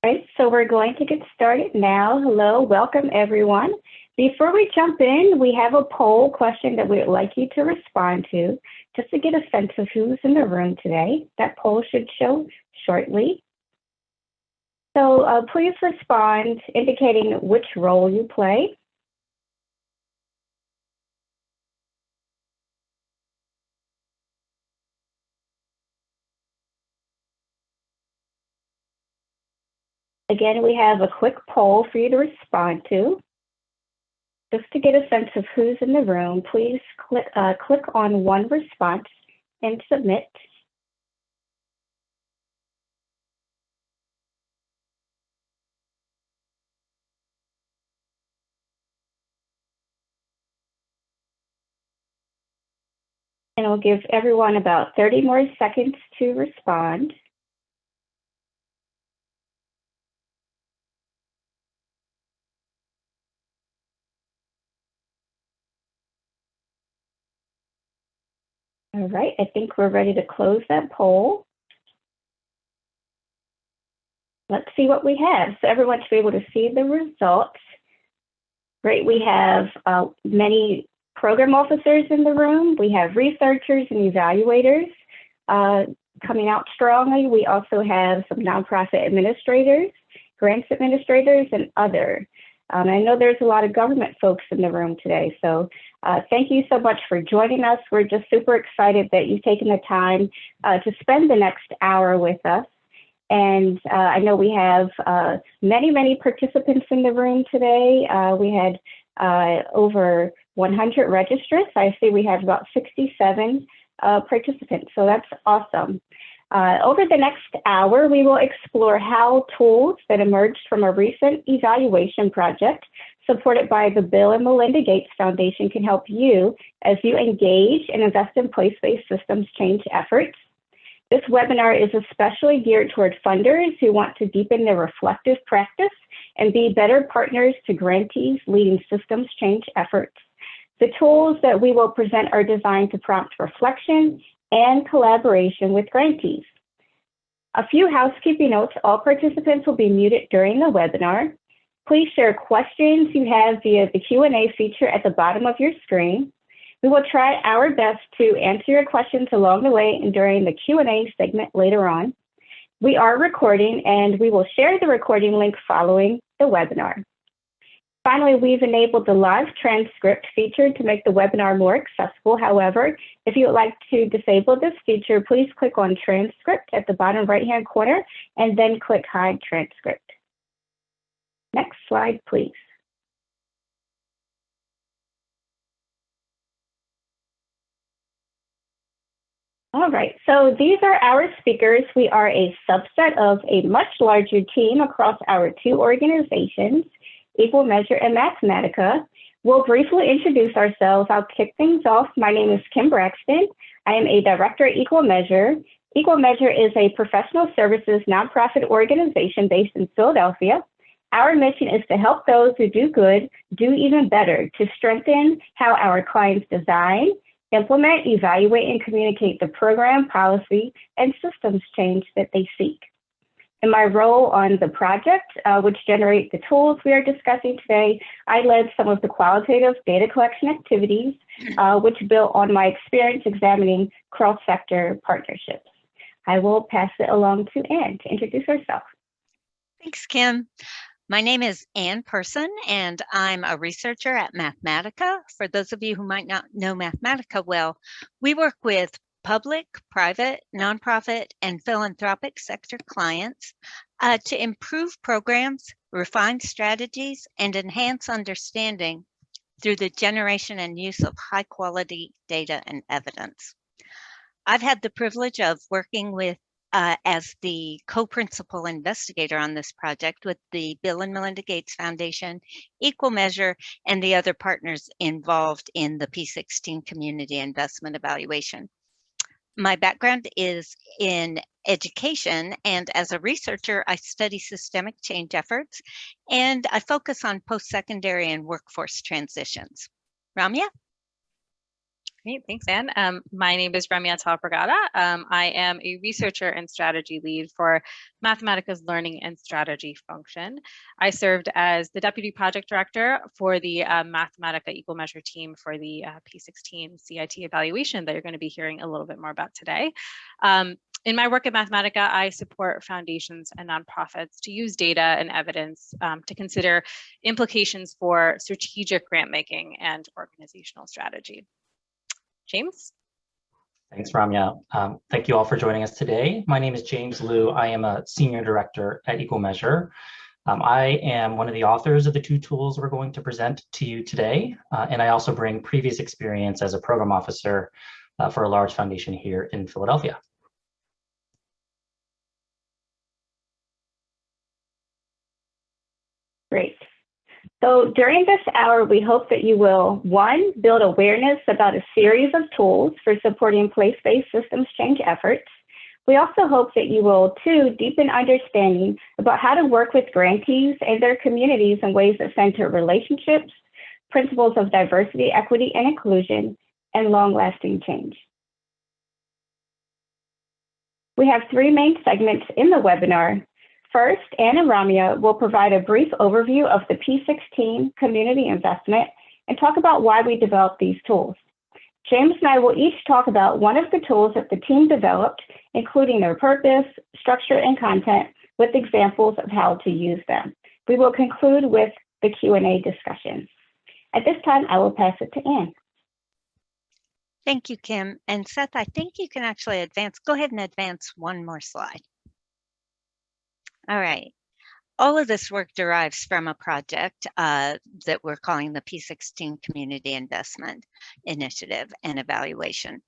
right, so we're going to get started now. Hello, welcome everyone. Before we jump in, we have a poll question that we'd like you to respond to, just to get a sense of who's in the room today. That poll should show shortly. So please respond indicating which role you play. Again, we have a quick poll for you to respond to. Just to get a sense of who's in the room, please click on one response and submit. And I'll give everyone about 30 more seconds to respond. All right, I think we're ready to close that poll. Let's see what we have. So everyone should be able to see the results. Great, we have many program officers in the room. We have researchers and evaluators coming out strongly. We also have some nonprofit administrators, grants administrators, and other. I know there's a lot of government folks in the room today, so thank you so much for joining us. We're just super excited that you've taken the time to spend the next hour with us. And I know we have many participants in the room today. We had over 100 registrants. I see we have about 67 participants, so that's awesome. Over the next hour, we will explore how tools that emerged from a recent evaluation project supported by the Bill and Melinda Gates Foundation can help you as you engage and invest in place-based systems change efforts. This webinar is especially geared toward funders who want to deepen their reflective practice and be better partners to grantees leading systems change efforts. The tools that we will present are designed to prompt reflection and collaboration with grantees. A few housekeeping notes: all participants will be muted during the webinar. Please share questions you have via the Q&A feature at the bottom of your screen. We will try our best to answer your questions along the way and during the Q&A segment later on. We are recording and we will share the recording link following the webinar. Finally, we've enabled the live transcript feature to make the webinar more accessible. However, if you would like to disable this feature, please click on transcript at the bottom right-hand corner and then click hide transcript. Next slide, please. All right, so these are our speakers. We are a subset of a much larger team across our two organizations, Equal Measure and Mathematica. We'll briefly introduce ourselves. I'll kick things off. My name is Kim Braxton. I am a director at Equal Measure. Equal Measure is a professional services nonprofit organization based in Philadelphia. Our mission is to help those who do good do even better, to strengthen how our clients design, implement, evaluate, and communicate the program, policy, and systems change that they seek. In my role on the project, which generates the tools we are discussing today, I led some of the qualitative data collection activities, which built on my experience examining cross-sector partnerships. I will pass it along to Anne to introduce herself. Thanks, Kim. My name is Anne Person, and I'm a researcher at Mathematica. For those of you who might not know Mathematica well, we work with public, private, nonprofit, and philanthropic sector clients to improve programs, refine strategies, and enhance understanding through the generation and use of high-quality data and evidence. I've had the privilege of working with as the co-principal investigator on this project with the Bill and Melinda Gates Foundation, Equal Measure, and the other partners involved in the P16 Community Investment Evaluation. My background is in education, and as a researcher, I study systemic change efforts, and I focus on post-secondary and workforce transitions. Ramya? Great, thanks, Anne. My name is Ramya Talpragada. I am a researcher and strategy lead for Mathematica's Learning and Strategy function. I served as the Deputy Project Director for the Mathematica Equal Measure team for the P16 CIT evaluation that you're going to be hearing a little bit more about today. In my work at Mathematica, I support foundations and nonprofits to use data and evidence to consider implications for strategic grant making and organizational strategy. James? Thanks, Ramya. Thank you all for joining us today. My name is James Liu. I am a Senior Director at Equal Measure. I am one of the authors of the two tools we're going to present to you today, and I also bring previous experience as a program officer for a large foundation here in Philadelphia. Great. So during this hour, we hope that you will, 1, build awareness about a series of tools for supporting place-based systems change efforts. We also hope that you will, 2, deepen understanding about how to work with grantees and their communities in ways that center relationships, principles of diversity, equity, and inclusion, and long-lasting change. We have 3 main segments in the webinar. First, Anne and Ramya will provide a brief overview of the P16 community investment and talk about why we developed these tools. James and I will each talk about one of the tools that the team developed, including their purpose, structure, and content, with examples of how to use them. We will conclude with the Q&A discussion. At this time, I will pass it to Anne. Thank you, Kim. And Seth, I think you can actually go ahead and advance one more slide. All right. All of this work derives from a project that we're calling the P16 Community Investment Initiative and Evaluation.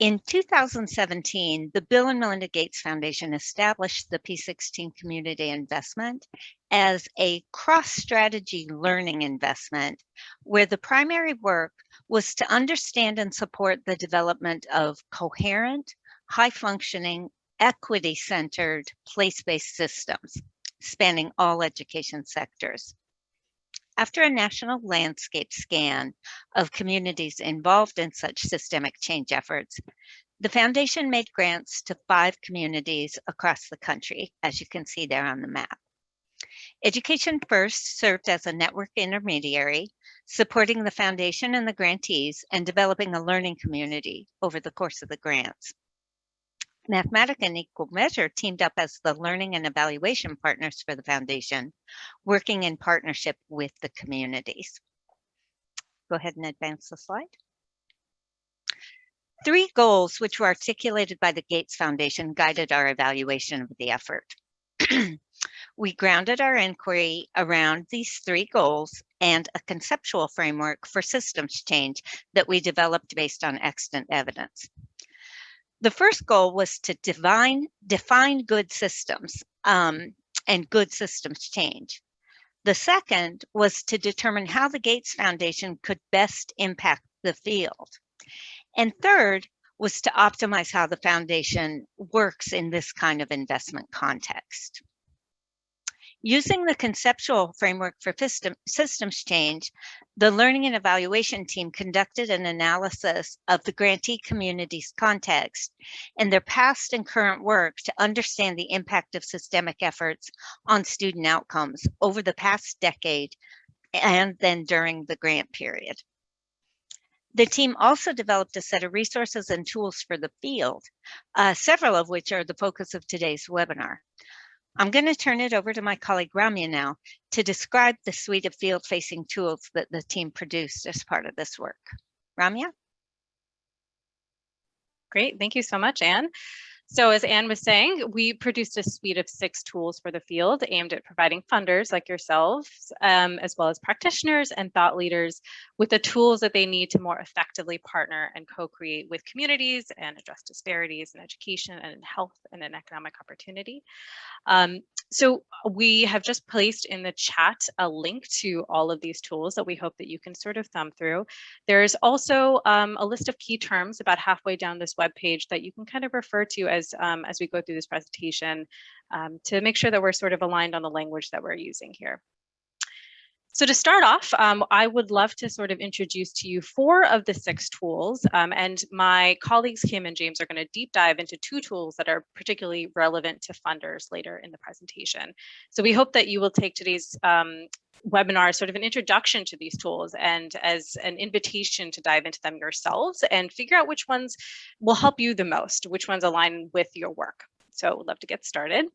In 2017, the Bill and Melinda Gates Foundation established the P16 Community Investment as a cross-strategy learning investment, where the primary work was to understand and support the development of coherent, high-functioning, equity-centered, place-based systems spanning all education sectors. After a national landscape scan of communities involved in such systemic change efforts, the foundation made grants to 5 communities across the country, as you can see there on the map. Education First served as a network intermediary, supporting the foundation and the grantees and developing a learning community over the course of the grants. Mathematica and Equal Measure teamed up as the learning and evaluation partners for the foundation, working in partnership with the communities. Go ahead and advance the slide. 3 goals which were articulated by the Gates Foundation guided our evaluation of the effort. We grounded our inquiry around these 3 goals and a conceptual framework for systems change that we developed based on extant evidence. The first goal was to define good systems and good systems change. The second was to determine how the Gates Foundation could best impact the field. And third was to optimize how the foundation works in this kind of investment context. Using the conceptual framework for systems change, the learning and evaluation team conducted an analysis of the grantee community's context and their past and current work to understand the impact of systemic efforts on student outcomes over the past decade and then during the grant period. The team also developed a set of resources and tools for the field, several of which are the focus of today's webinar. I'm going to turn it over to my colleague Ramya now to describe the suite of field-facing tools that the team produced as part of this work. Ramya? Great, thank you so much, Anne. So as Anne was saying, we produced a suite of 6 tools for the field aimed at providing funders like yourselves, as well as practitioners and thought leaders with the tools that they need to more effectively partner and co-create with communities and address disparities in education and in health and in economic opportunity. So we have just placed in the chat a link to all of these tools that we hope that you can sort of thumb through. There's also a list of key terms about halfway down this webpage that you can kind of refer to as we go through this presentation to make sure that we're sort of aligned on the language that we're using here. So to start off, I would love to sort of introduce to you 4 of the 6 tools, and my colleagues Kim and James are going to deep dive into 2 tools that are particularly relevant to funders later in the presentation. So we hope that you will take today's webinar as sort of an introduction to these tools and as an invitation to dive into them yourselves and figure out which ones will help you the most, which ones align with your work. So we'd love to get started.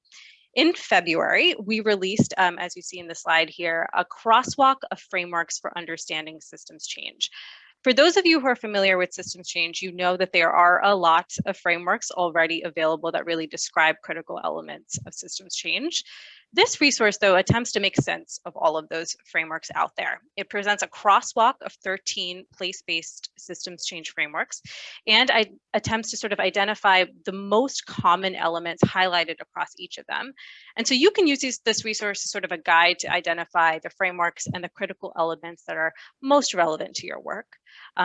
In February, we released, as you see in the slide here, a crosswalk of frameworks for understanding systems change. For those of you who are familiar with systems change, you know that there are a lot of frameworks already available that really describe critical elements of systems change. This resource, though, attempts to make sense of all of those frameworks out there. It presents a crosswalk of 13 place-based systems change frameworks and attempts to sort of identify the most common elements highlighted across each of them. And so you can use this resource as sort of a guide to identify the frameworks and the critical elements that are most relevant to your work.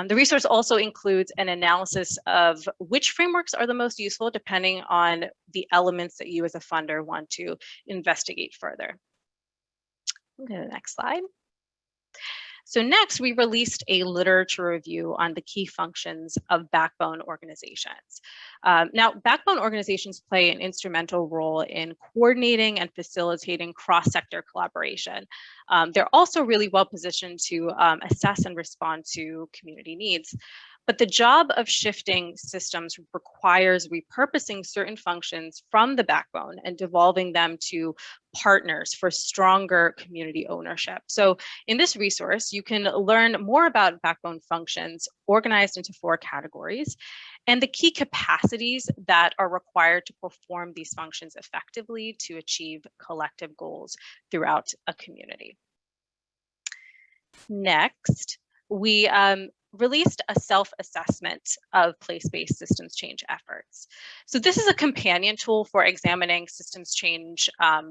The resource also includes an analysis of which frameworks are the most useful depending on the elements that you as a funder want to investigate further. Go to the next slide. So next, we released a literature review on the key functions of backbone organizations. Now, backbone organizations play an instrumental role in coordinating and facilitating cross-sector collaboration. They're also really well positioned to assess and respond to community needs. But the job of shifting systems requires repurposing certain functions from the backbone and devolving them to partners for stronger community ownership. So in this resource, you can learn more about backbone functions organized into 4 categories and the key capacities that are required to perform these functions effectively to achieve collective goals throughout a community. Next, we released a self-assessment of place-based systems change efforts. So this is a companion tool for examining systems change, a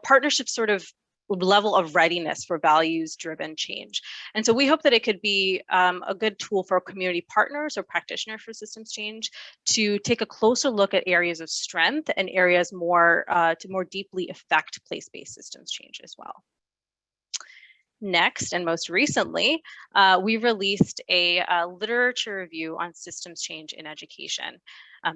partnership sort of level of readiness for values-driven change. And so we hope that it could be a good tool for community partners or practitioners for systems change to take a closer look at areas of strength and areas more to more deeply affect place-based systems change as well. Next, and most recently, we released a literature review on systems change in education.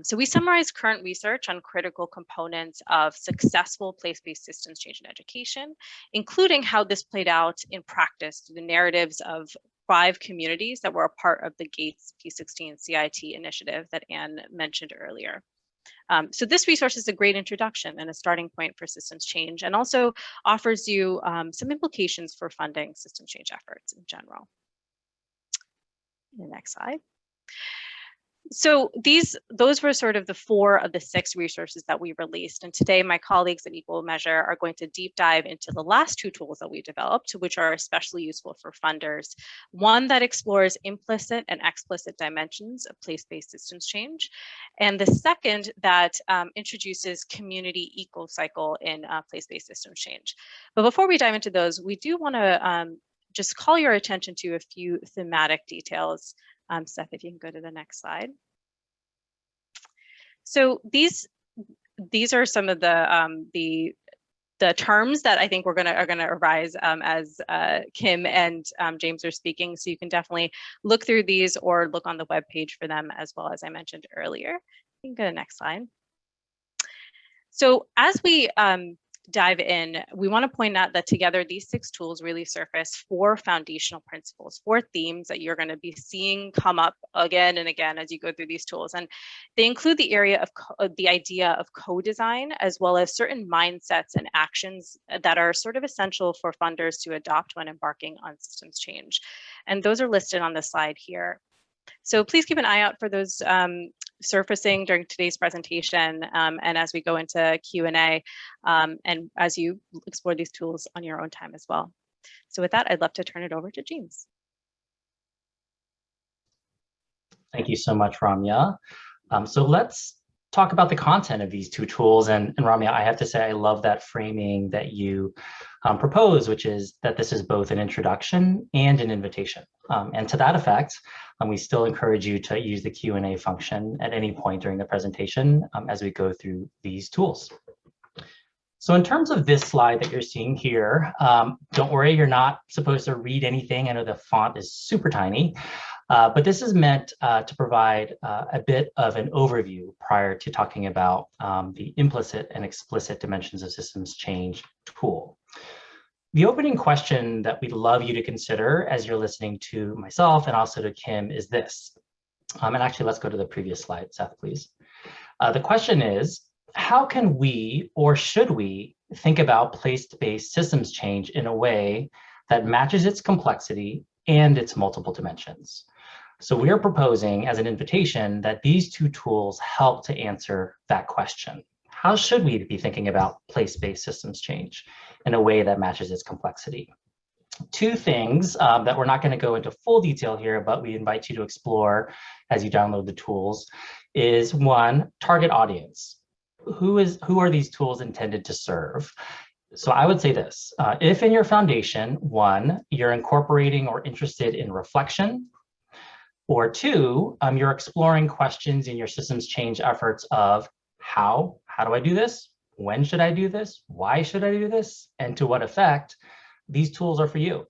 So we summarize current research on critical components of successful place-based systems change in education, including how this played out in practice through the narratives of 5 communities that were a part of the Gates P16 CIT initiative that Anne mentioned earlier. So this resource is a great introduction and a starting point for systems change, and also offers you some implications for funding systems change efforts in general. The next slide. So those were sort of the 4 of the 6 resources that we released. And today my colleagues at Equal Measure are going to deep dive into the last 2 tools that we developed, which are especially useful for funders. One that explores implicit and explicit dimensions of place-based systems change. And the second that introduces community eco-cycle in place-based systems change. But before we dive into those, we do want to just call your attention to a few thematic details. Seth, if you can go to the next slide. So these are some of the terms that I think are gonna arise as Kim and James are speaking. So you can definitely look through these or look on the webpage for them, as well as I mentioned earlier. You can go to the next slide. So as we dive in, we want to point out that together these 6 tools really surface 4 foundational principles, 4 themes that you're going to be seeing come up again and again as you go through these tools. And they include the area of the idea of co-design, as well as certain mindsets and actions that are sort of essential for funders to adopt when embarking on systems change. And those are listed on the slide here. So please keep an eye out for those surfacing during today's presentation and as we go into Q&A and as you explore these tools on your own time as well. So with that, I'd love to turn it over to James. Thank you so much, Ramya. So let's talk about the content of these 2 tools. And Ramya, I have to say, I love that framing that you propose, which is that this is both an introduction and an invitation. And to that effect, we still encourage you to use the Q&A function at any point during the presentation as we go through these tools. So in terms of this slide that you're seeing here, don't worry, you're not supposed to read anything. I know the font is super tiny, but this is meant to provide a bit of an overview prior to talking about the implicit and explicit dimensions of systems change tool. The opening question that we'd love you to consider as you're listening to myself and also to Kim is this. And actually, let's go to the previous slide, Seth, please. The question is, how can we or should we think about place-based systems change in a way that matches its complexity and its multiple dimensions? So we are proposing as an invitation that these two tools help to answer that question. How should we be thinking about place-based systems change in a way that matches its complexity? Two things that we're not going to go into full detail here, but we invite you to explore as you download the tools is one, target audience. Who are these tools intended to serve? So I would say this, if in your foundation, one, you're incorporating or interested in reflection, or two, you're exploring questions in your systems change efforts of how do I do this? When should I do this? Why should I do this? And to what effect? These tools are for you.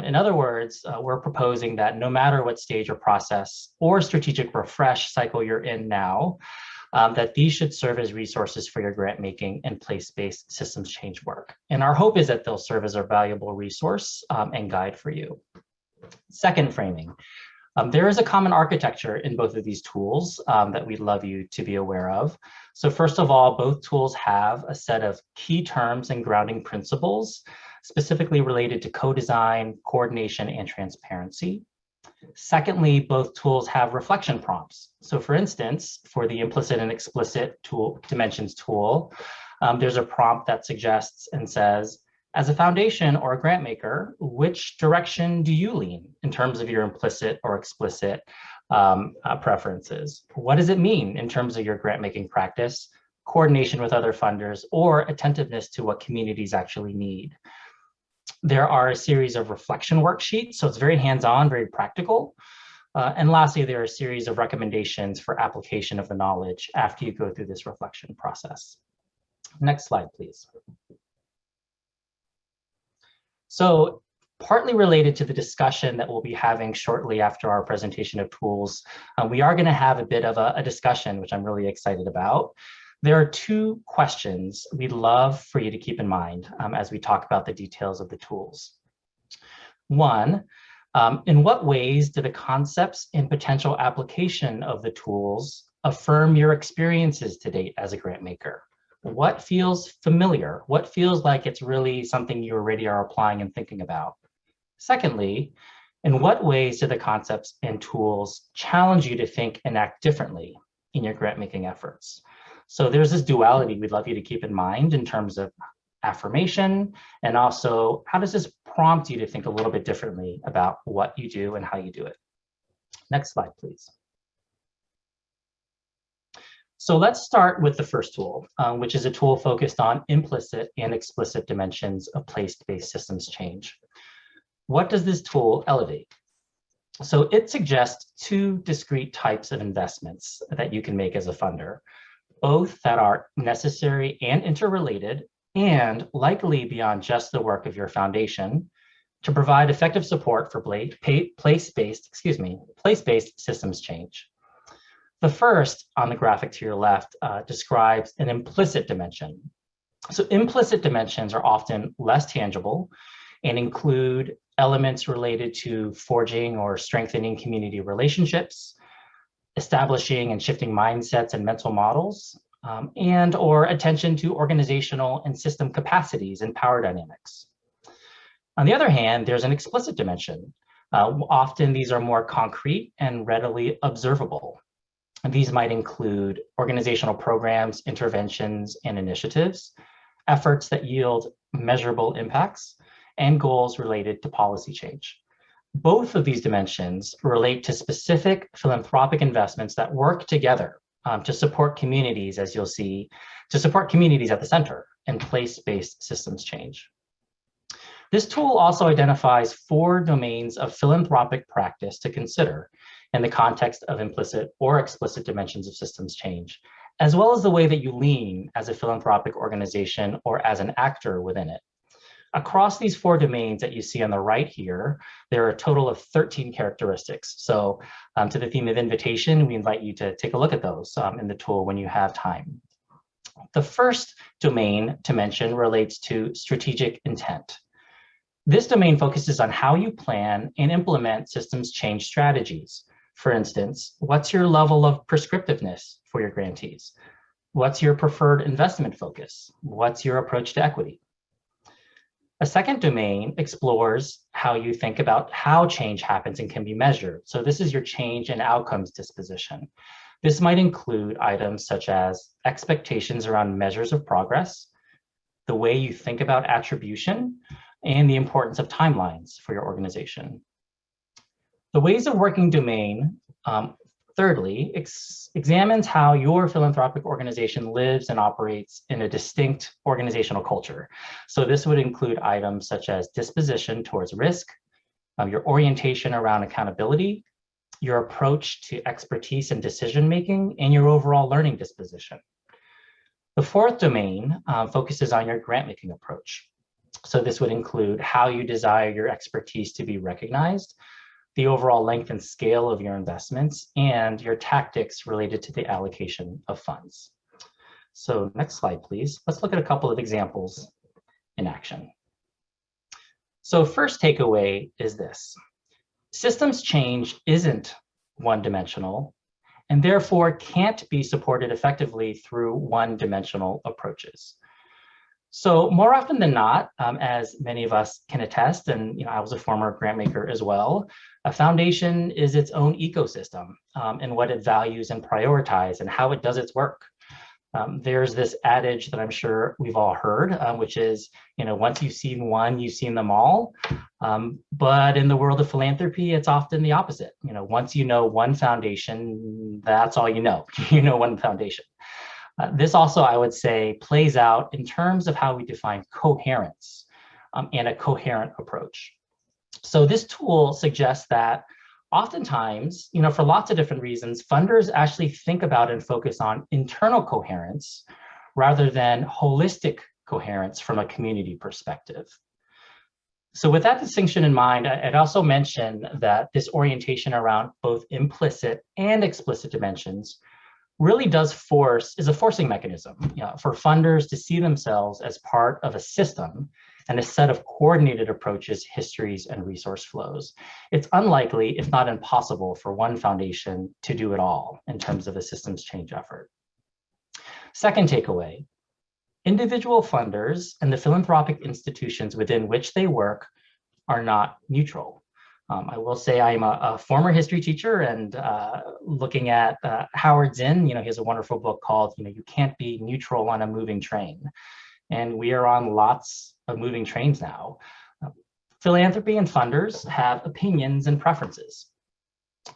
In other words, we're proposing that no matter what stage or process or strategic refresh cycle you're in now, that these should serve as resources for your grant making and place-based systems change work. And our hope is that they'll serve as a valuable resource and guide for you. Second framing. There is a common architecture in both of these tools that we'd love you to be aware of. So first of all, both tools have a set of key terms and grounding principles specifically related to co-design, coordination, and transparency. Secondly, both tools have reflection prompts. So for instance, for the implicit and explicit dimensions tool, there's a prompt that suggests and says, as a foundation or a grant maker, which direction do you lean in terms of your implicit or explicit preferences? What does it mean in terms of your grant making practice, coordination with other funders, or attentiveness to what communities actually need? There are a series of reflection worksheets, so it's very hands-on, very practical. And lastly, there are a series of recommendations for application of the knowledge after you go through this reflection process. Next slide, please. So partly related to the discussion that we'll be having shortly after our presentation of tools, we are going to have a bit of a discussion, which I'm really excited about. There are two questions we'd love for you to keep in mind as we talk about the details of the tools. One, in what ways do the concepts and potential application of the tools affirm your experiences to date as a grant maker? What feels familiar? What feels like it's really something you already are applying and thinking about? Secondly, in what ways do the concepts and tools challenge you to think and act differently in your grant making efforts? So there's this duality we'd love you to keep in mind in terms of affirmation, and also how does this prompt you to think a little bit differently about what you do and how you do it? Next slide, please. So let's start with the first tool, which is a tool focused on implicit and explicit dimensions of place-based systems change. What does this tool elevate? So it suggests two discrete types of investments that you can make as a funder, both that are necessary and interrelated, and likely beyond just the work of your foundation, to provide effective support for place-based systems change. The first on the graphic to your left describes an implicit dimension. So implicit dimensions are often less tangible and include elements related to forging or strengthening community relationships, establishing and shifting mindsets and mental models, and or attention to organizational and system capacities and power dynamics. On the other hand, there's an explicit dimension. Often these are more concrete and readily observable. And these might include organizational programs, interventions, and initiatives, efforts that yield measurable impacts, and goals related to policy change. Both of these dimensions relate to specific philanthropic investments that work together to support communities, as you'll see, to support communities at the center and place-based systems change. This tool also identifies 4 domains of philanthropic practice to consider in the context of implicit or explicit dimensions of systems change, as well as the way that you lean as a philanthropic organization or as an actor within it. Across these 4 domains that you see on the right here, there are a total of 13 characteristics. So to the theme of invitation, we invite you to take a look at those in the tool when you have time. The first domain to mention relates to strategic intent. This domain focuses on how you plan and implement systems change strategies. For instance, what's your level of prescriptiveness for your grantees? What's your preferred investment focus? What's your approach to equity? A second domain explores how you think about how change happens and can be measured. So this is your change and outcomes disposition. This might include items such as expectations around measures of progress, the way you think about attribution, and the importance of timelines for your organization. The ways of working domain, thirdly, examines how your philanthropic organization lives and operates in a distinct organizational culture. So this would include items such as disposition towards risk, your orientation around accountability, your approach to expertise and decision-making, and your overall learning disposition. The fourth domain focuses on your grant-making approach. So this would include how you desire your expertise to be recognized, the overall length and scale of your investments, and your tactics related to the allocation of funds. So next slide, please. Let's look at a couple of examples in action. So first takeaway is this. Systems change isn't one-dimensional and therefore can't be supported effectively through one-dimensional approaches. So more often than not, as many of us can attest, and I was a former grant maker as well, a foundation is its own ecosystem in what it values and prioritizes and how it does its work. There's this adage that I'm sure we've all heard, which is, once you've seen one, you've seen them all. But in the world of philanthropy, it's often the opposite. Once you know one foundation, that's all you know. You know one foundation. This also, I would say, plays out in terms of how we define coherence and a coherent approach. So this tool suggests that oftentimes, for lots of different reasons, funders actually think about and focus on internal coherence rather than holistic coherence from a community perspective. So with that distinction in mind, I'd also mention that this orientation around both implicit and explicit dimensions really is a forcing mechanism for funders to see themselves as part of a system and a set of coordinated approaches, histories, and resource flows. It's unlikely, if not impossible, for one foundation to do it all in terms of a systems change effort. Second takeaway, individual funders and the philanthropic institutions within which they work are not neutral. I will say I'm a former history teacher, and looking at Howard Zinn, he has a wonderful book called, You Can't Be Neutral on a Moving Train. And we are on lots of moving trains now. Philanthropy and funders have opinions and preferences.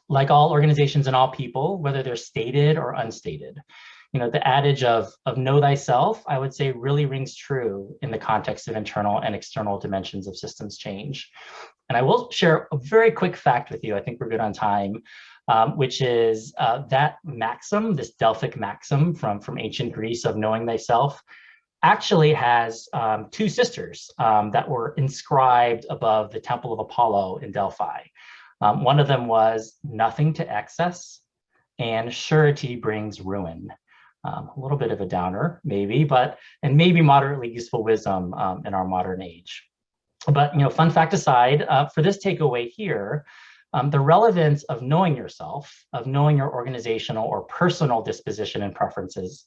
Like all organizations and all people, whether they're stated or unstated. The adage of know thyself, I would say, really rings true in the context of internal and external dimensions of systems change. And I will share a very quick fact with you. I think we're good on time, which is that maxim, this Delphic maxim from ancient Greece of knowing thyself, actually has 2 sisters that were inscribed above the Temple of Apollo in Delphi. One of them was nothing to excess and surety brings ruin. A little bit of a downer, maybe, and maybe moderately useful wisdom in our modern age. But, fun fact aside, for this takeaway here, the relevance of knowing yourself, of knowing your organizational or personal disposition and preferences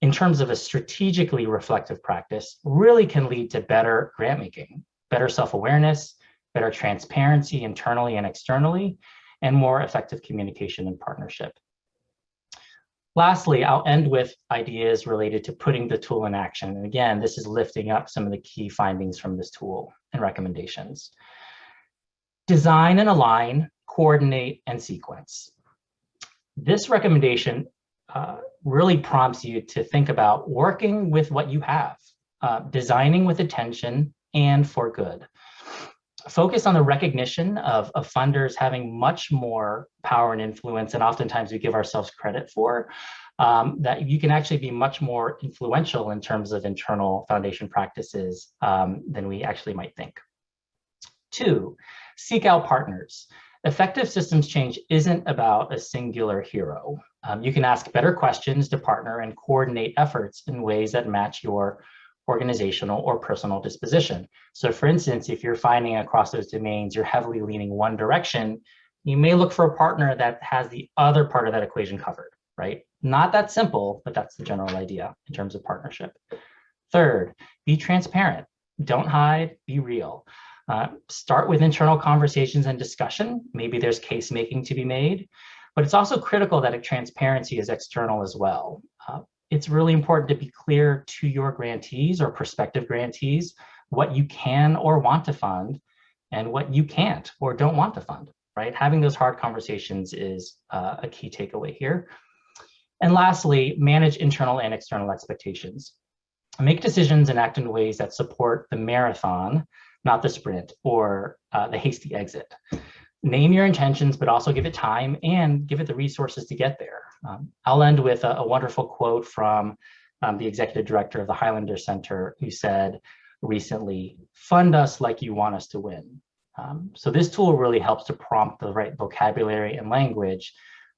in terms of a strategically reflective practice really can lead to better grant making, better self-awareness, better transparency internally and externally, and more effective communication and partnership. Lastly, I'll end with ideas related to putting the tool in action. And again, this is lifting up some of the key findings from this tool and recommendations. Design and align, coordinate, and sequence. This recommendation really prompts you to think about working with what you have, designing with attention and for good. Focus on the recognition of funders having much more power and influence than oftentimes we give ourselves credit for. that you can actually be much more influential in terms of internal foundation practices than we actually might think. 2, seek out partners. Effective systems change isn't about a singular hero. You can ask better questions to partner and coordinate efforts in ways that match your organizational or personal disposition. So for instance, if you're finding across those domains, you're heavily leaning one direction, you may look for a partner that has the other part of that equation covered, right? Not that simple, but that's the general idea in terms of partnership. 3rd, be transparent. Don't hide, be real. Start with internal conversations and discussion. Maybe there's case making to be made, but it's also critical that transparency is external as well. It's really important to be clear to your grantees or prospective grantees what you can or want to fund and what you can't or don't want to fund, right? Having those hard conversations is a key takeaway here. And lastly, manage internal and external expectations. Make decisions and act in ways that support the marathon, not the sprint or the hasty exit. Name your intentions, but also give it time and give it the resources to get there. I'll end with a wonderful quote from the executive director of the Highlander Center, who said recently, "Fund us like you want us to win." So this tool really helps to prompt the right vocabulary and language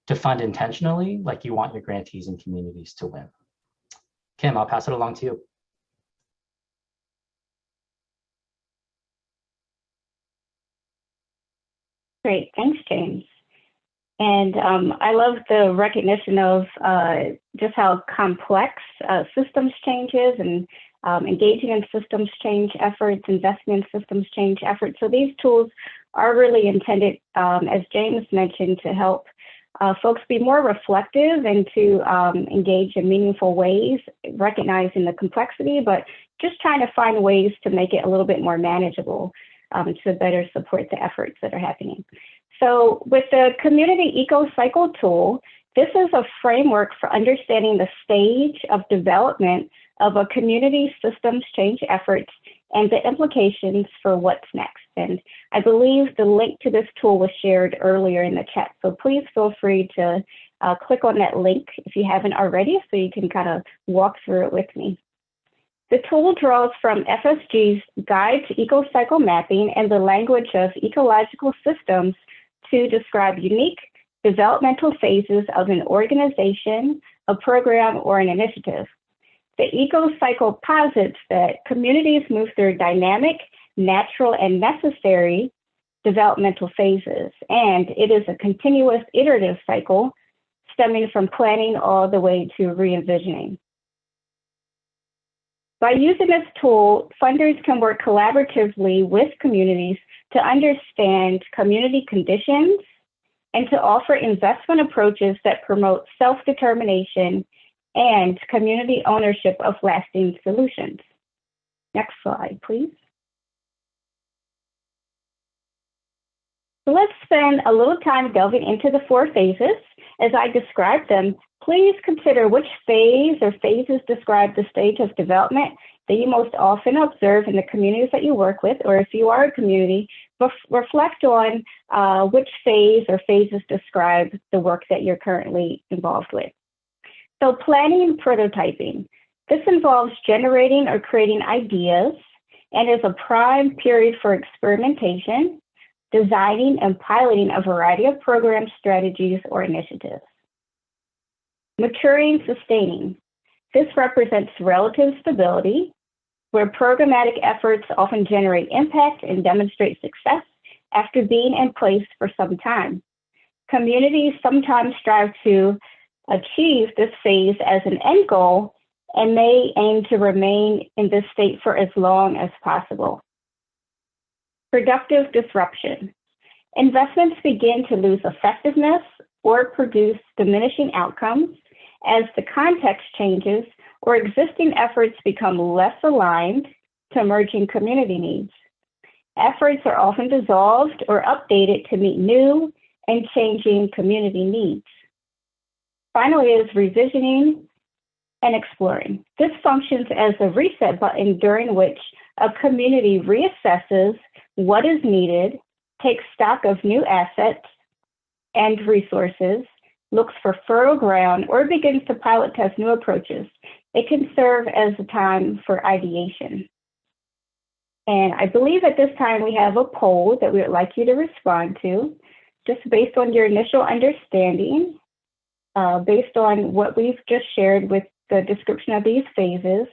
to fund intentionally like you want your grantees and communities to win. Kim, I'll pass it along to you. Great, thanks, James. And I love the recognition of just how complex systems changes and engaging in systems change efforts, investing in systems change efforts. So these tools are really intended, as James mentioned, to help folks be more reflective and to engage in meaningful ways, recognizing the complexity, but just trying to find ways to make it a little bit more manageable to better support the efforts that are happening. So with the Community EcoCycle tool, this is a framework for understanding the stage of development of a community systems change efforts and the implications for what's next. And I believe the link to this tool was shared earlier in the chat. So please feel free to click on that link if you haven't already, so you can kind of walk through it with me. The tool draws from FSG's Guide to EcoCycle Mapping and the language of ecological systems to describe unique developmental phases of an organization, a program, or an initiative. The EcoCycle posits that communities move through dynamic, natural, and necessary developmental phases, and it is a continuous iterative cycle stemming from planning all the way to re-envisioning. By using this tool, funders can work collaboratively with communities to understand community conditions and to offer investment approaches that promote self-determination and community ownership of lasting solutions. Next slide, please. So let's spend a little time delving into the 4 phases. As I describe them, please consider which phase or phases describe the stage of development that you most often observe in the communities that you work with, or if you are a community, reflect on which phase or phases describe the work that you're currently involved with. So planning and prototyping. This involves generating or creating ideas and is a prime period for experimentation, designing and piloting a variety of program strategies or initiatives. Maturing, sustaining. This represents relative stability, where programmatic efforts often generate impact and demonstrate success after being in place for some time. Communities sometimes strive to achieve this phase as an end goal and may aim to remain in this state for as long as possible. Productive disruption. Investments begin to lose effectiveness or produce diminishing outcomes as the context changes or existing efforts become less aligned to emerging community needs. Efforts are often dissolved or updated to meet new and changing community needs. Finally is revisioning and exploring. This functions as a reset button during which a community reassesses what is needed, takes stock of new assets and resources, looks for fertile ground, or begins to pilot test new approaches, it can serve as a time for ideation. And I believe at this time we have a poll that we would like you to respond to, just based on your initial understanding, based on what we've just shared with the description of these phases.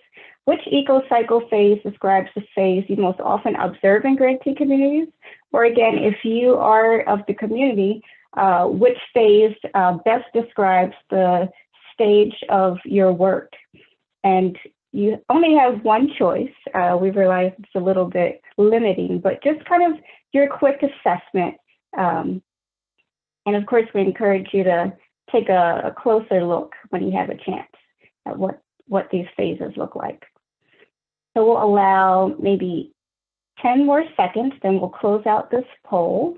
Which eco-cycle phase describes the phase you most often observe in grantee communities? Or again, if you are of the community, which phase best describes the stage of your work? And you only have one choice. We realize it's a little bit limiting, but just kind of your quick assessment. And of course, we encourage you to take a closer look when you have a chance at what these phases look like. So we'll allow maybe 10 more seconds, then we'll close out this poll.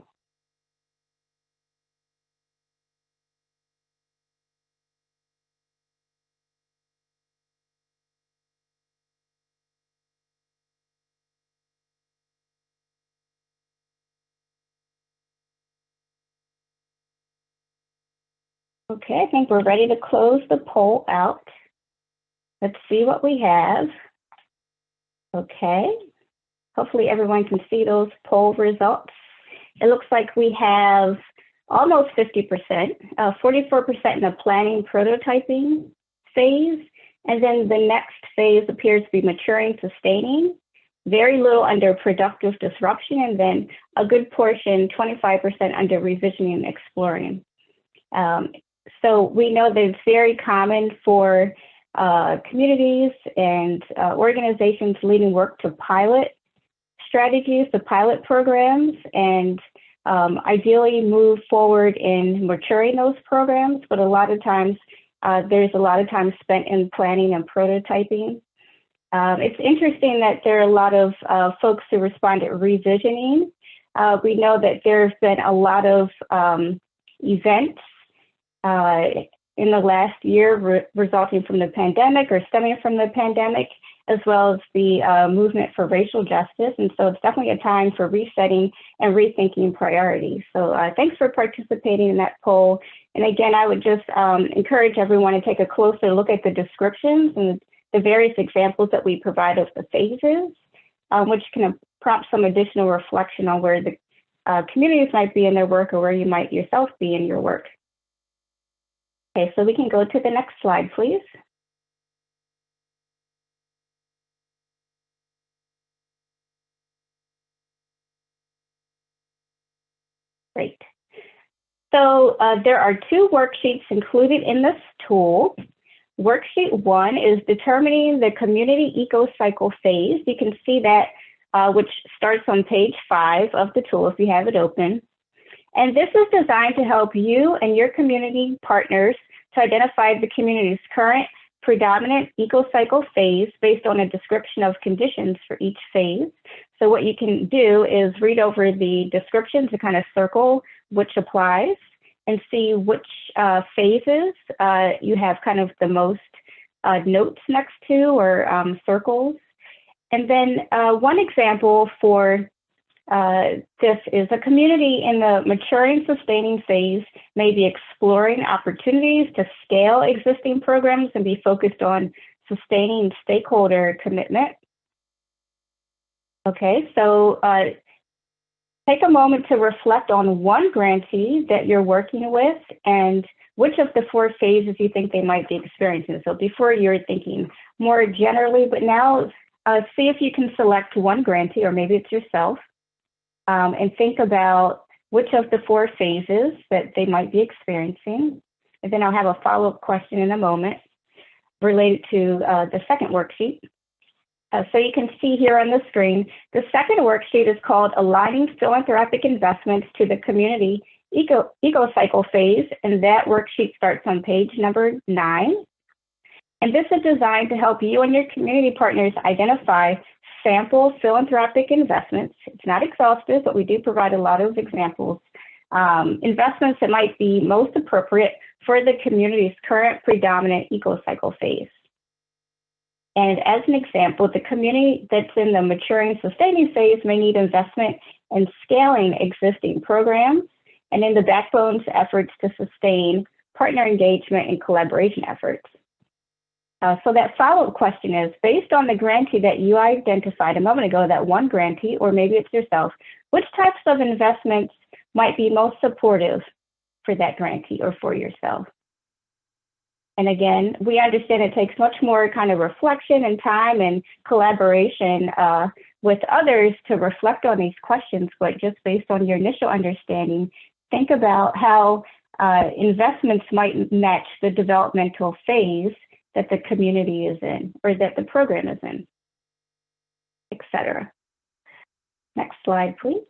Okay, I think we're ready to close the poll out. Let's see what we have. Okay, hopefully everyone can see those poll results. It looks like we have almost 50%, 44% in the planning prototyping phase, and then the next phase appears to be maturing, sustaining, very little under productive disruption, and then a good portion, 25% under revisioning and exploring. So we know that it's very common for communities and organizations leading work to pilot strategies, to pilot programs, and ideally move forward in maturing those programs. But a lot of times, there's a lot of time spent in planning and prototyping. It's interesting that there are a lot of folks who respond at revisioning. We know that there's been a lot of events in the last year resulting from the pandemic or stemming from the pandemic, as well as the movement for racial justice. And so it's definitely a time for resetting and rethinking priorities. So thanks for participating in that poll. And again, I would just encourage everyone to take a closer look at the descriptions and the various examples that we provide of the phases, which can prompt some additional reflection on where the communities might be in their work or where you might yourself be in your work. Okay, so we can go to the next slide, please. Great. So there are two worksheets included in this tool. Worksheet 1 is determining the community eco-cycle phase. You can see that, which starts on page 5 of the tool if you have it open. And this is designed to help you and your community partners to identify the community's current predominant eco-cycle phase based on a description of conditions for each phase. So what you can do is read over the description to kind of circle which applies and see which phases you have kind of the most notes next to or circles. And then one example for this is a community in the maturing sustaining phase may be exploring opportunities to scale existing programs and be focused on sustaining stakeholder commitment. Okay, so take a moment to reflect on one grantee that you're working with and which of the 4 phases you think they might be experiencing. So before you're thinking more generally, but now see if you can select one grantee, or maybe it's yourself, and think about which of the 4 phases that they might be experiencing. And then I'll have a follow-up question in a moment related to the second worksheet. So you can see here on the screen, the second worksheet is called Aligning Philanthropic Investments to the Community Eco-Cycle Phase, and that worksheet starts on page number 9. And this is designed to help you and your community partners identify sample philanthropic investments. It's not exhaustive, but we do provide a lot of examples. Investments that might be most appropriate for the community's current predominant eco-cycle phase. And as an example, the community that's in the maturing sustaining phase may need investment in scaling existing programs and in the backbones efforts to sustain partner engagement, and collaboration efforts. So that follow-up question is, based on the grantee that you identified a moment ago, that one grantee, or maybe it's yourself, which types of investments might be most supportive for that grantee or for yourself? And again, we understand it takes much more kind of reflection and time and collaboration with others to reflect on these questions, but just based on your initial understanding, think about how investments might match the developmental phase that the community is in, or that the program is in, etc. Next slide, please.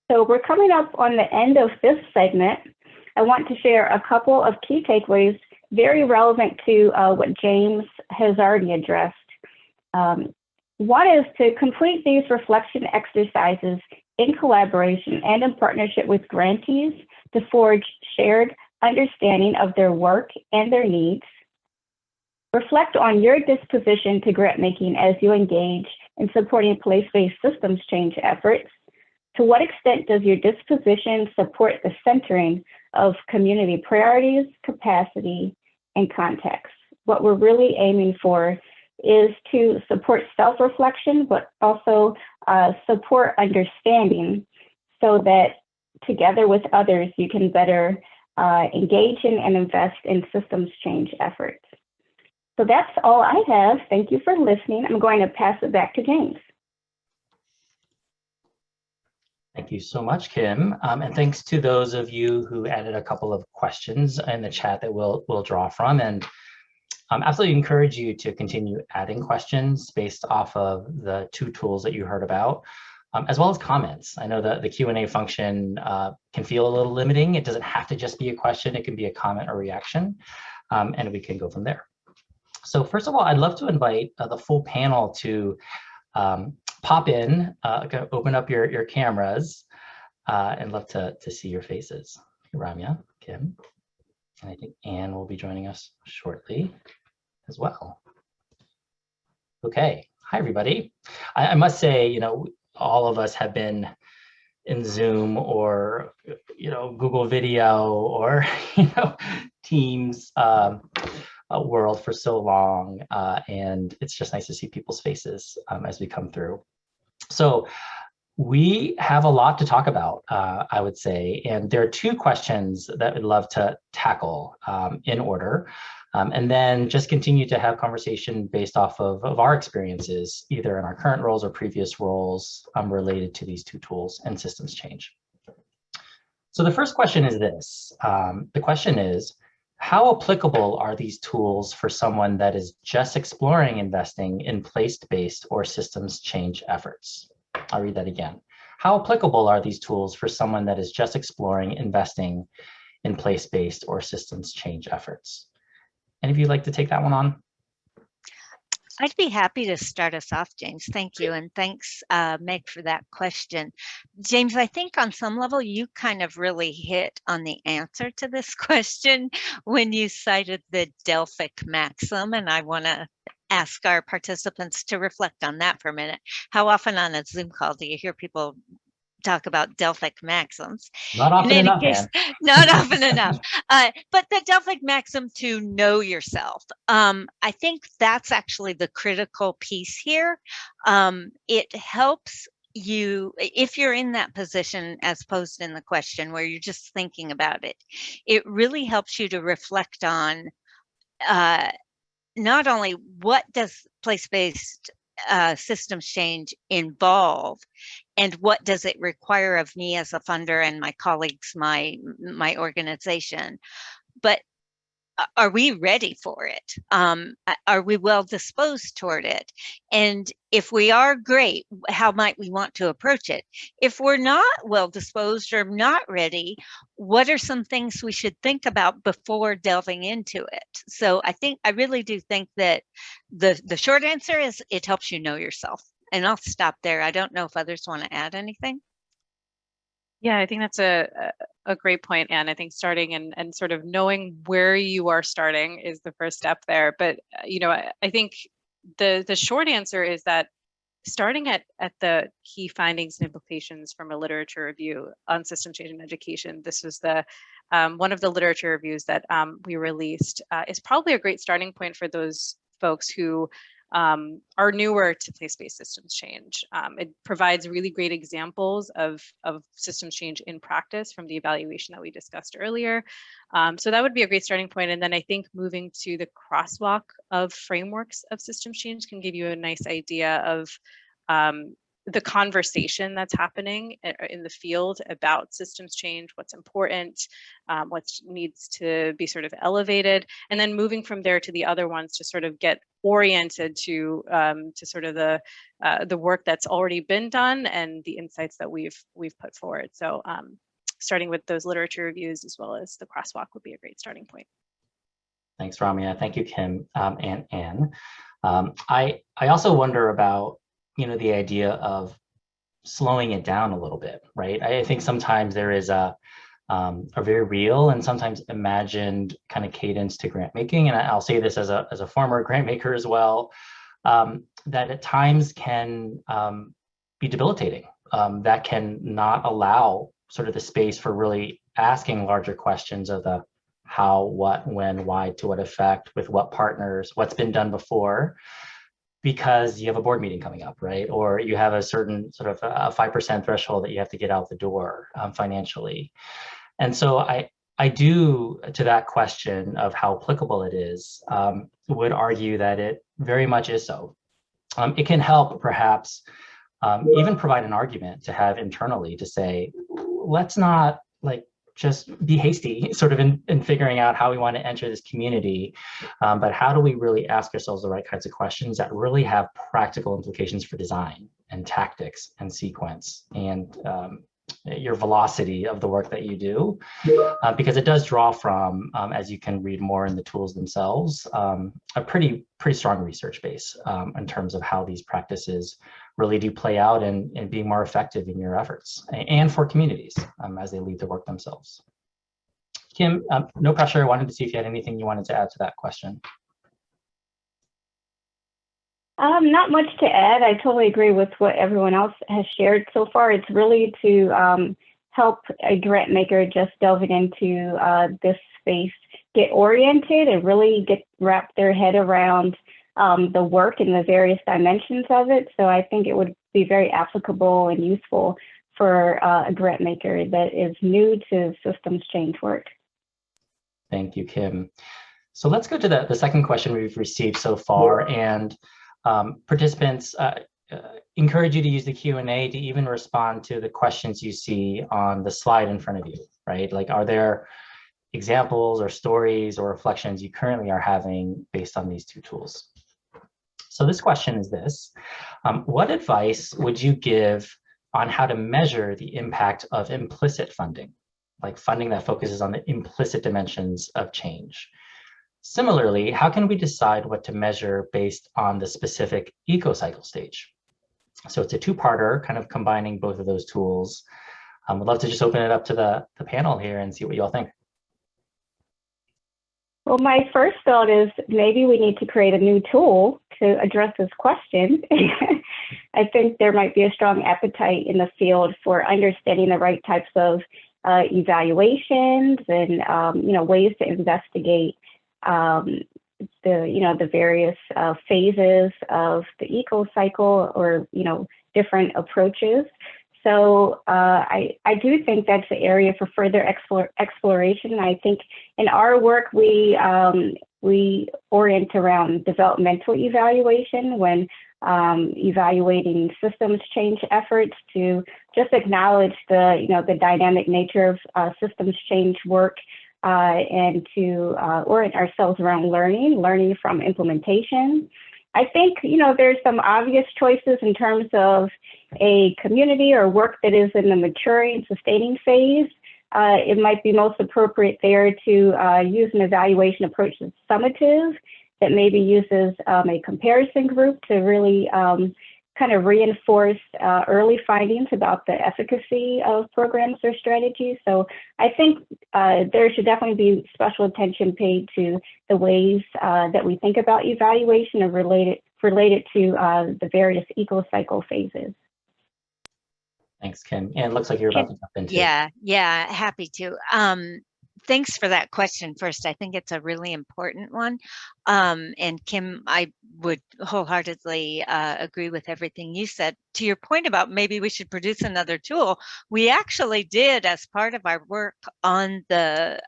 So we're coming up on the end of this segment. I want to share a couple of key takeaways very relevant to what James has already addressed. One is to complete these reflection exercises in collaboration and in partnership with grantees to forge shared understanding of their work and their needs. Reflect on your disposition to grant making as you engage in supporting place-based systems change efforts. To what extent does your disposition support the centering of community priorities, capacity, and context? What we're really aiming for is to support self-reflection, but also support understanding so that together with others, you can better engage in and invest in systems change efforts. So that's all I have. Thank you for listening. I'm going to pass it back to James. Thank you so much, Kim. And thanks to those of you who added a couple of questions in the chat that we'll draw from. And absolutely encourage you to continue adding questions based off of the two tools that you heard about, as well as comments. I know that the Q&A function can feel a little limiting. It doesn't have to just be a question. It can be a comment or reaction, and we can go from there. So first of all, I'd love to invite the full panel to pop in, open up your cameras, and love to see your faces. Ramya, Kim, and I think Anne will be joining us shortly as well. Okay, hi everybody. I must say, you know, all of us have been in Zoom or, you know, Google Video or, you know, Teams world for so long, and it's just nice to see people's faces as we come through. So we have a lot to talk about, I would say, and there are two questions that we'd love to tackle in order, and then just continue to have conversation based off of our experiences, either in our current roles or previous roles related to these two tools and systems change. So the first question is this. The question is, how applicable are these tools for someone that is just exploring investing in place-based or systems change efforts? I'll read that again. How applicable are these tools for someone that is just exploring investing in place-based or systems change efforts? Any of you like to take that one on? I'd be happy to start us off, James. Thank you. And thanks, Meg, for that question. James, I think on some level, you kind of really hit on the answer to this question when you cited the Delphic maxim. And I want to ask our participants to reflect on that for a minute. How often on a Zoom call do you hear people talk about Delphic maxims? Not often enough, case, not often enough. But the Delphic maxim to know yourself. I think that's actually the critical piece here. It helps you, if you're in that position as posed in the question where you're just thinking about it, it really helps you to reflect on not only what does place-based systems change involve, and what does it require of me as a funder and my colleagues, my organization, but are we ready for it? Are we well disposed toward it? And if we are, great, how might we want to approach it? If we're not well disposed or not ready, what are some things we should think about before delving into it? So I really do think that the short answer is it helps you know yourself. And I'll stop there. I don't know if others want to add anything. Yeah, I think that's a great point, Anne. I think starting and sort of knowing where you are starting is the first step there. But, you know, I think the short answer is that starting at the key findings and implications from a literature review on system change in education. This was the one of the literature reviews that we released. Is probably a great starting point for those folks who are newer to place-based systems change. It provides really great examples of systems change in practice from the evaluation that we discussed earlier. So that would be a great starting point. And then I think moving to the crosswalk of frameworks of systems change can give you a nice idea of the conversation that's happening in the field about systems change, what's important, what needs to be sort of elevated, and then moving from there to the other ones to sort of get oriented to sort of the work that's already been done and the insights that we've put forward. So starting with those literature reviews as well as the crosswalk would be a great starting point. Thanks, Ramya. Thank you, Kim and Anne. I also wonder about the idea of slowing it down a little bit, right? I think sometimes there is a very real and sometimes imagined kind of cadence to grant making, and I'll say this as a former grant maker as well, that at times can be debilitating. That can not allow sort of the space for really asking larger questions of the how, what, when, why, to what effect, with what partners, what's been done before, because you have a board meeting coming up, right? Or you have a certain sort of a 5% threshold that you have to get out the door financially. And so I do, to that question of how applicable it is, would argue that it very much is so. It can help perhaps even provide an argument to have internally to say, let's not just be hasty sort of in figuring out how we want to enter this community, but how do we really ask ourselves the right kinds of questions that really have practical implications for design and tactics and sequence and your velocity of the work that you do, because it does draw from, as you can read more in the tools themselves, a pretty strong research base in terms of how these practices really do play out and being more effective in your efforts and for communities as they lead the work themselves. Kim, no pressure. I wanted to see if you had anything you wanted to add to that question. Not much to add. I totally agree with what everyone else has shared so far. It's really to help a grant maker just delving into this space get oriented and really wrap their head around the work and the various dimensions of it. So I think it would be very applicable and useful for a grant maker that is new to systems change work. Thank you, Kim. So let's go to the second question we've received so far. And participants, encourage you to use the Q&A to even respond to the questions you see on the slide in front of you, right? Like, are there examples or stories or reflections you currently are having based on these two tools? So this question is this: what advice would you give on how to measure the impact of implicit funding, like funding that focuses on the implicit dimensions of change? Similarly, how can we decide what to measure based on the specific eco-cycle stage? So it's a two-parter, kind of combining both of those tools. I'd love to just open it up to the panel here and see what you all think. Well, my first thought is maybe we need to create a new tool to address this question. I think there might be a strong appetite in the field for understanding the right types of evaluations and ways to investigate the various phases of the eco cycle, or different approaches. So I do think that's an area for further exploration. I think in our work we orient around developmental evaluation when evaluating systems change efforts, to just acknowledge the dynamic nature of systems change work, and to orient ourselves around learning from implementation. I think, there's some obvious choices in terms of a community or work that is in the maturing, sustaining phase. It might be most appropriate there to use an evaluation approach that's summative, that maybe uses a comparison group to really kind of reinforce early findings about the efficacy of programs or strategies. So I think there should definitely be special attention paid to the ways that we think about evaluation and related to the various eco-cycle phases. Thanks, Kim. And it looks like you're about to jump into. Yeah, happy to. Thanks for that question first. I think it's a really important one. And Kim, I would wholeheartedly agree with everything you said. To your point about maybe we should produce another tool, we actually did, as part of our work on the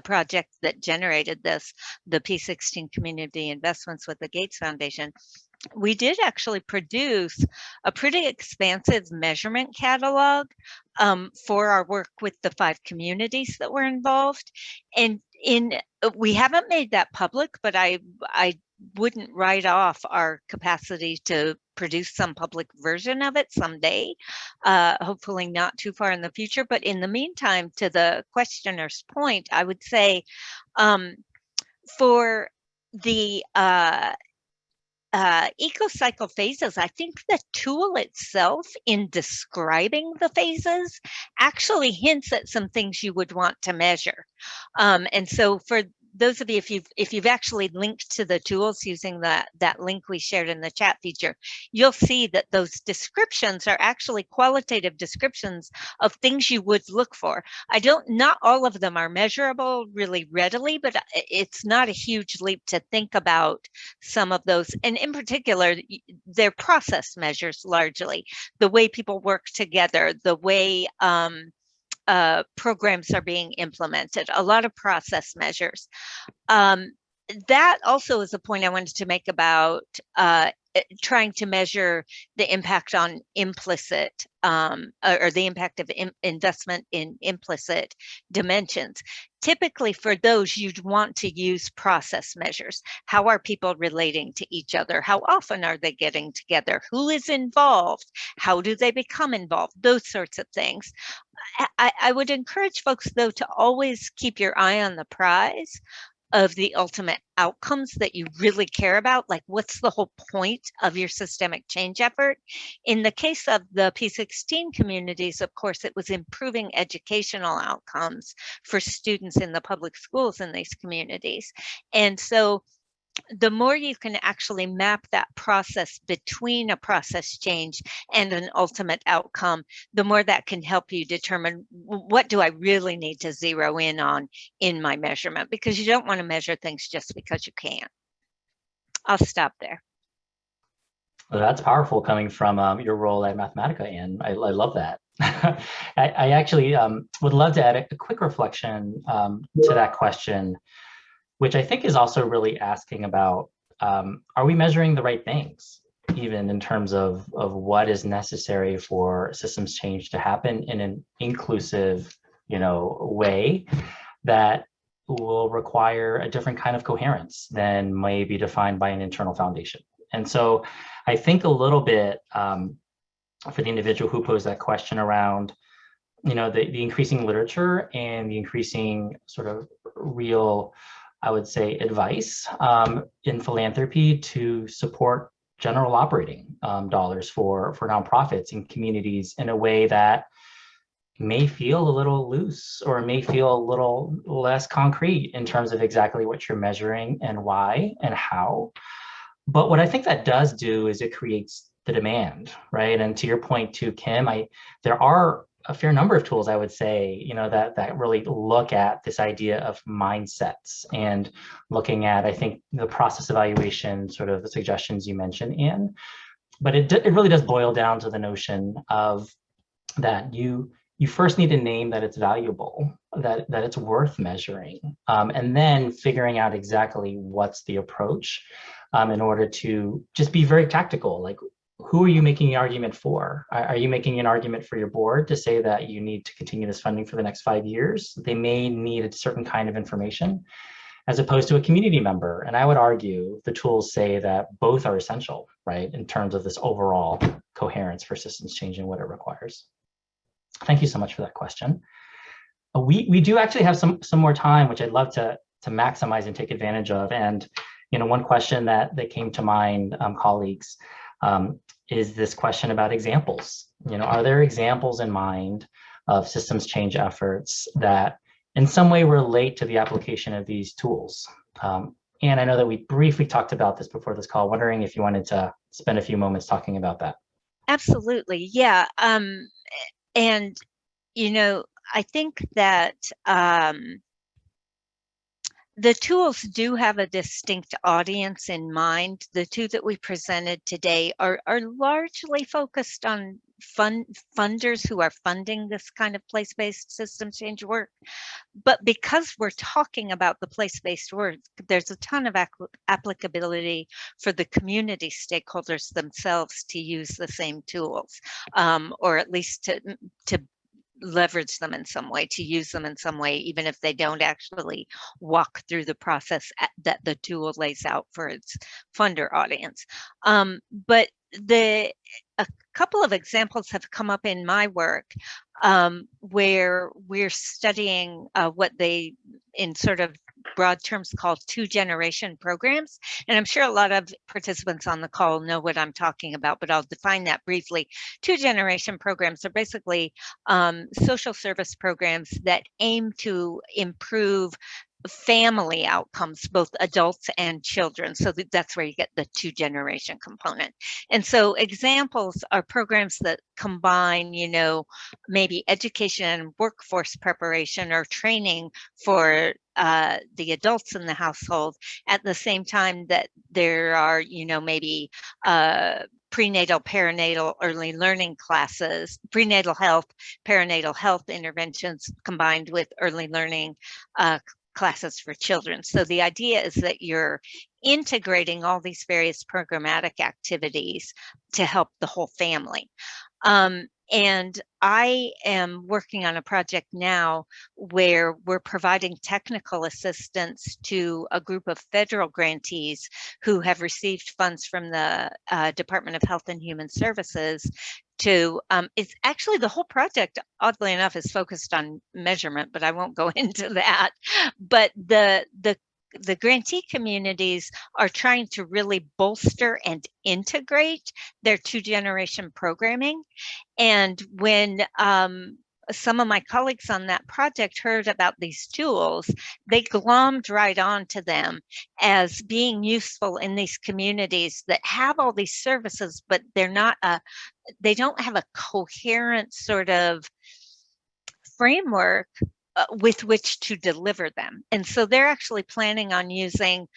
project that generated this, the P16 Community Investments with the Gates Foundation. We did actually produce a pretty expansive measurement catalog for our work with the 5 communities that were involved. And we haven't made that public, but I wouldn't write off our capacity to produce some public version of it someday, hopefully not too far in the future. But in the meantime, to the questioner's point, I would say for the eco-cycle phases, I think the tool itself in describing the phases actually hints at some things you would want to measure. And so for those of you, if you've actually linked to the tools using that link we shared in the chat feature, you'll see that those descriptions are actually qualitative descriptions of things you would look for. Not all of them are measurable really readily, but it's not a huge leap to think about some of those. And in particular, they're process measures largely, the way people work together, the way programs are being implemented, a lot of process measures. That also is a point I wanted to make about trying to measure the impact on implicit or the impact of investment in implicit dimensions. Typically for those, you'd want to use process measures. How are people relating to each other? How often are they getting together? Who is involved? How do they become involved? Those sorts of things. I would encourage folks, though, to always keep your eye on the prize of the ultimate outcomes that you really care about, like what's the whole point of your systemic change effort. In the case of the P16 communities, of course, it was improving educational outcomes for students in the public schools in these communities. And so the more you can actually map that process between a process change and an ultimate outcome, the more that can help you determine what do I really need to zero in on in my measurement, because you don't want to measure things just because you can. I'll stop there. Well, that's powerful coming from your role at Mathematica, Anne. I love that. I actually would love to add a quick reflection to that question, which I think is also really asking about, are we measuring the right things, even in terms of what is necessary for systems change to happen in an inclusive, way that will require a different kind of coherence than may be defined by an internal foundation. And so I think a little bit for the individual who posed that question around, the increasing literature and the increasing sort of real, I would say, advice in philanthropy to support general operating dollars for nonprofits and communities in a way that may feel a little loose or may feel a little less concrete in terms of exactly what you're measuring and why and how. But what I think that does do is it creates the demand, right? And to your point too, Kim, there are a fair number of tools, I would say, that really look at this idea of mindsets and looking at, I think, the process evaluation, sort of the suggestions you mentioned, Anne. But it really does boil down to the notion of that you first need to name that it's valuable, that it's worth measuring, and then figuring out exactly what's the approach in order to just be very tactical, like, who are you making the argument for? Are you making an argument for your board to say that you need to continue this funding for the next 5 years? They may need a certain kind of information as opposed to a community member. And I would argue the tools say that both are essential, right? In terms of this overall coherence for systems change and what it requires. Thank you so much for that question. We do actually have some more time, which I'd love to maximize and take advantage of. And one question that came to mind, colleagues, is this question about examples. Are there examples in mind of systems change efforts that in some way relate to the application of these tools? And I know that we briefly talked about this before this call, wondering if you wanted to spend a few moments talking about that. Absolutely. Yeah. And, you know, I think that the tools do have a distinct audience in mind. The two that we presented today are largely focused on funders who are funding this kind of place-based system change work. But because we're talking about the place-based work, there's a ton of applicability for the community stakeholders themselves to use the same tools, or at least to leverage them in some way, to use them in some way, even if they don't actually walk through the process that the tool lays out for its funder audience. But a couple of examples have come up in my work where we're studying what they, in sort of broad terms, call two-generation programs. And I'm sure a lot of participants on the call know what I'm talking about, but I'll define that briefly. Two-generation programs are basically social service programs that aim to improve family outcomes, both adults and children. So that's where you get the two-generation component. And so examples are programs that combine, you know, maybe education and workforce preparation or training for the adults in the household at the same time that there are, you know, maybe prenatal, perinatal, early learning classes, prenatal health, perinatal health interventions combined with early learning classes for children. So the idea is that you're integrating all these various programmatic activities to help the whole family. And I am working on a project now where we're providing technical assistance to a group of federal grantees who have received funds from the Department of Health and Human Services to, it's actually, the whole project, oddly enough, is focused on measurement, but I won't go into that. But the grantee communities are trying to really bolster and integrate their two-generation programming. And when some of my colleagues on that project heard about these tools, they glommed right onto them as being useful in these communities that have all these services, but they're not they don't have a coherent sort of framework with which to deliver them. And so they're actually planning on using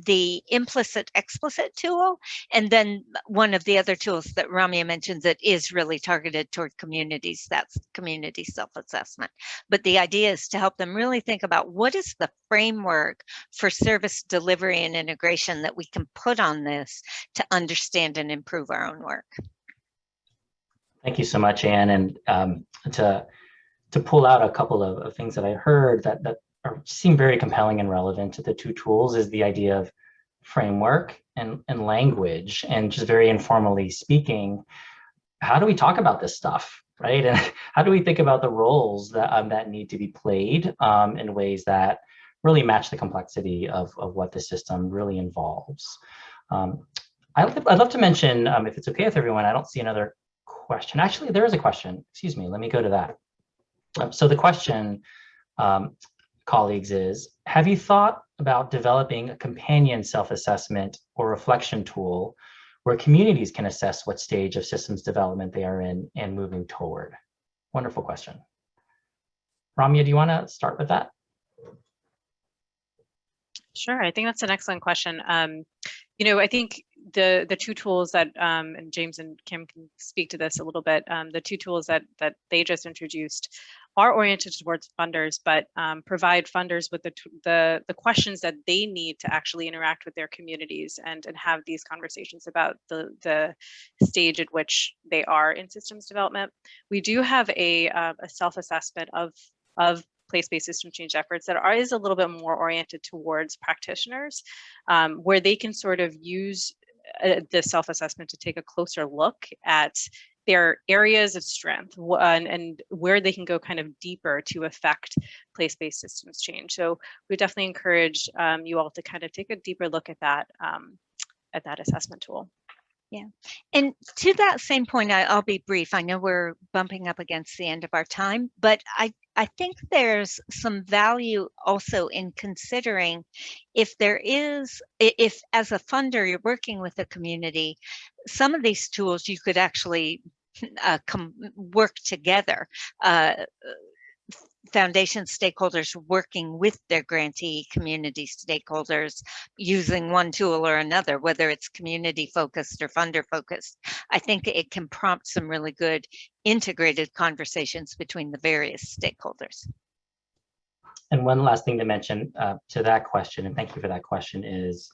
the implicit explicit tool, and then one of the other tools that Ramya mentioned that is really targeted toward communities, that's community self-assessment. But the idea is to help them really think about what is the framework for service delivery and integration that we can put on this to understand and improve our own work. Thank you so much, Anne. And to pull out a couple of things that I heard that seem very compelling and relevant to the two tools is the idea of framework and language, and just very informally speaking, how do we talk about this stuff, right? And how do we think about the roles that need to be played in ways that really match the complexity of what the system really involves? I'd love to mention, if it's okay with everyone, I don't see another question. Actually, there is a question. Excuse me, let me go to that. So the question, colleagues, is, have you thought about developing a companion self-assessment or reflection tool where communities can assess what stage of systems development they are in and moving toward? Wonderful question. Ramya, do you want to start with that? Sure, I think that's an excellent question. You know, I think the two tools that, and James and Kim can speak to this a little bit, the two tools that they just introduced are oriented towards funders, but provide funders with the questions that they need to actually interact with their communities and have these conversations about the stage at which they are in systems development. We do have a self-assessment of place-based system change efforts that is a little bit more oriented towards practitioners, where they can sort of use the self-assessment to take a closer look at their areas of strength and where they can go kind of deeper to affect place-based systems change. So we definitely encourage you all to kind of take a deeper look at that assessment tool. Yeah, and to that same point, I'll be brief. I know we're bumping up against the end of our time, but I think there's some value also in considering if there is, if as a funder you're working with a community, some of these tools you could actually work together. Foundation stakeholders working with their grantee community stakeholders using one tool or another, whether it's community focused or funder focused. I think it can prompt some really good integrated conversations between the various stakeholders. And one last thing to mention to that question, and thank you for that question, is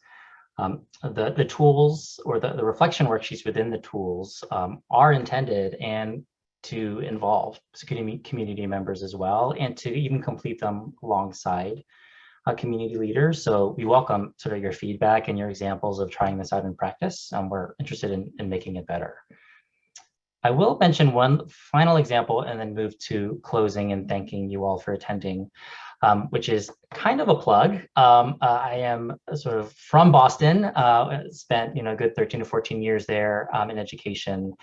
the tools or the reflection worksheets within the tools are intended and to involve community members as well, and to even complete them alongside community leaders. So we welcome sort of your feedback and your examples of trying this out in practice. We're interested in making it better. I will mention one final example and then move to closing and thanking you all for attending, which is kind of a plug. I am sort of from Boston, spent a good 13 to 14 years there in education.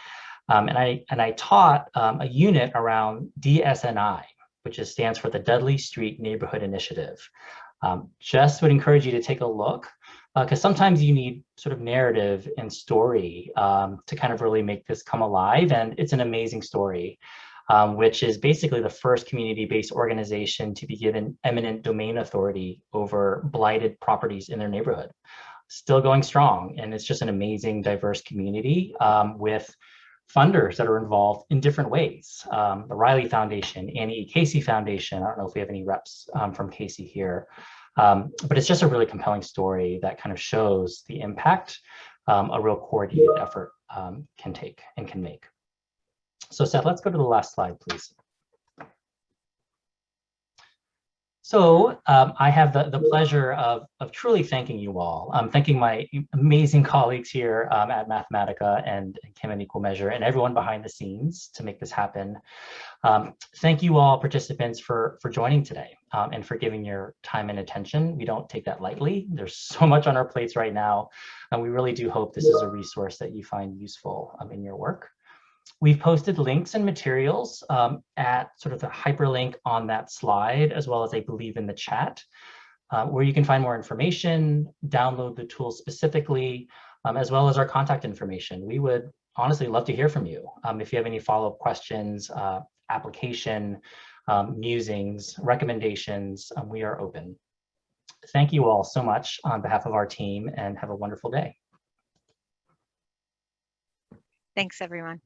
And I taught a unit around DSNI, which stands for the Dudley Street Neighborhood Initiative. Just would encourage you to take a look, because sometimes you need sort of narrative and story to kind of really make this come alive. And it's an amazing story, which is basically the first community-based organization to be given eminent domain authority over blighted properties in their neighborhood. Still going strong, and it's just an amazing, diverse community with funders that are involved in different ways. The Riley Foundation, Annie E. Casey Foundation. I don't know if we have any reps from Casey here, but it's just a really compelling story that kind of shows the impact a real coordinated effort can take and can make. So Seth, let's go to the last slide, please. So I have the pleasure of truly thanking you all. Thanking my amazing colleagues here at Mathematica and Kim and Equal Measure and everyone behind the scenes to make this happen. Thank you all participants for joining today and for giving your time and attention. We don't take that lightly. There's so much on our plates right now, and we really do hope this is a resource that you find useful in your work. We've posted links and materials at sort of the hyperlink on that slide, as well as I believe in the chat, where you can find more information, download the tool specifically, as well as our contact information. We would honestly love to hear from you. If you have any follow-up questions, application, musings, recommendations, we are open. Thank you all so much on behalf of our team, and have a wonderful day. Thanks, everyone.